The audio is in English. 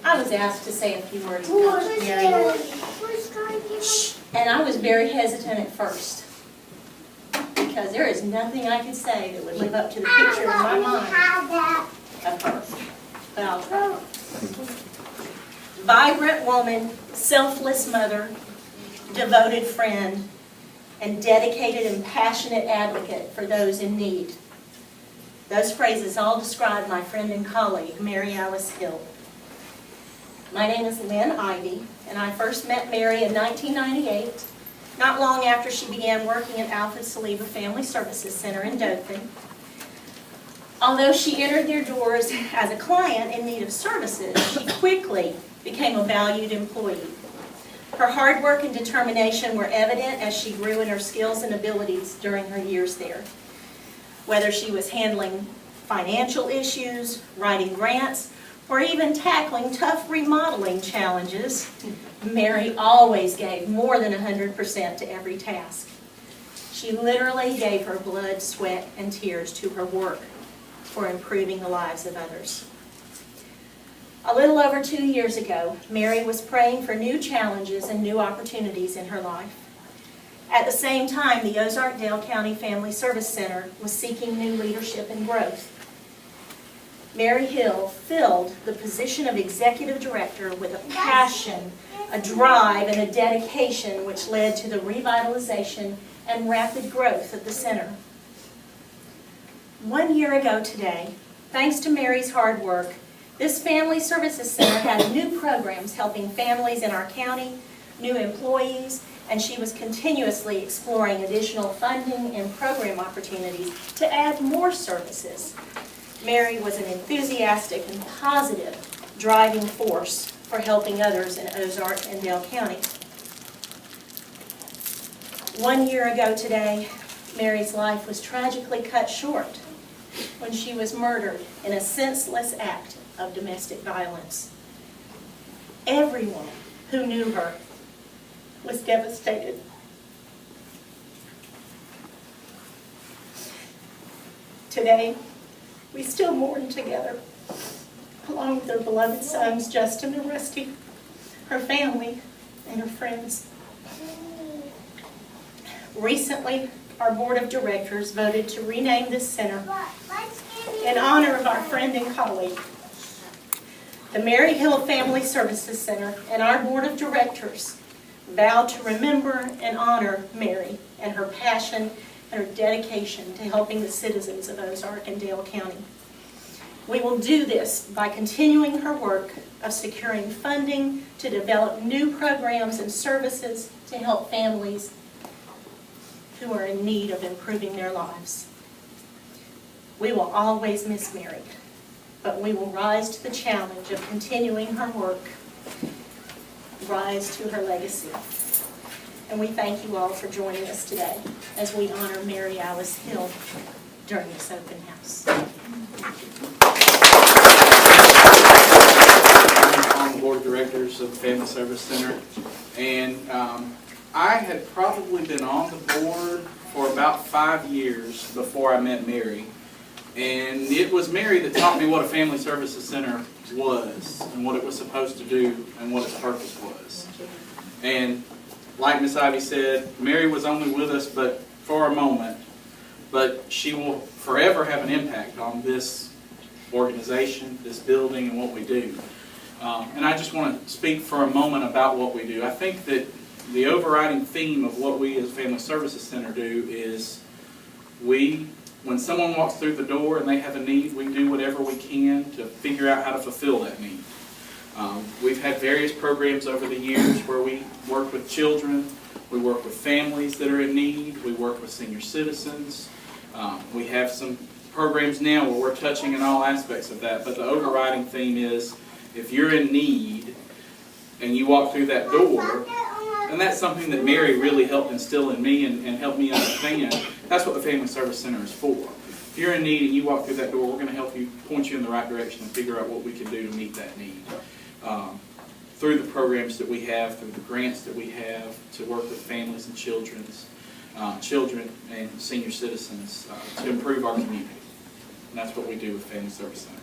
I was asked to say a few words about Mary, and I was very hesitant at first because there is nothing I could say that would live up to the picture in my mind of her. But I'll try. Vibrant woman, selfless mother, devoted friend, and dedicated and passionate advocate for those in need. Those phrases all describe my friend and colleague, Mary Alice Hill. My name is Lynn Ivy, and I first met Mary in 1998, not long after she began working at Alfred Saliba Family Services Center in Dothan. Although she entered their doors as a client in need of services, she quickly became a valued employee. Her hard work and determination were evident as she grew in her skills and abilities during her years there. Whether she was handling financial issues, writing grants, or even tackling tough remodeling challenges, Mary always gave more than 100% to every task. She literally gave her blood, sweat, and tears to her work for improving the lives of others. A little over 2 years ago, Mary was praying for new challenges and new opportunities in her life. At the same time, the Ozark-Dale County Family Service Center was seeking new leadership and growth. Mary Hill filled the position of executive director with a passion, a drive, and a dedication which led to the revitalization and rapid growth of the center. 1 year ago today, thanks to Mary's hard work, this Family Services Center had new programs helping families in our county, new employees, and she was continuously exploring additional funding and program opportunities to add more services. Mary was an enthusiastic and positive driving force for helping others in Ozark and Dale County. 1 year ago today, Mary's life was tragically cut short when she was murdered in a senseless act of domestic violence. Everyone who knew her was devastated. Today, we still mourn together, along with their beloved sons, Justin and Rusty, her family, and her friends. Recently, our board of directors voted to rename this center in honor of our friend and colleague. The Mary Hill Family Services Center and our board of directors vow to remember and honor Mary and her passion and her dedication to helping the citizens of Ozark and Dale County. We will do this by continuing her work of securing funding to develop new programs and services to help families who are in need of improving their lives. We will always miss Mary, but we will rise to the challenge of continuing her work, rise to her legacy. And we thank you all for joining us today as we honor Mary Alice Hill during this open house. I'm on the board of directors of the Family Service Center, and I had probably been on the board for about 5 years before I met Mary. And it was Mary that taught me what a Family Services Center was and what it was supposed to do and what its purpose was. And like Miss Ivy said, Mary was only with us but for a moment, but she will forever have an impact on this organization, this building, and what we do. And I just want to speak for a moment about what we do. I think that the overriding theme of what we as Family Services Center do is when someone walks through the door and they have a need, we do whatever we can to figure out how to fulfill that need. We've had various programs over the years where we work with children, we work with families that are in need, we work with senior citizens. We have some programs now where we're touching in all aspects of that, but the overriding theme is if you're in need and you walk through that door, and that's something that Mary really helped instill in me and helped me understand. That's what the Family Service Center is for. If you're in need and you walk through that door, we're going to help you, point you in the right direction and figure out what we can do to meet that need. Through the programs that we have, through the grants that we have to work with families and children and senior citizens to improve our community. And that's what we do with Family Service Center.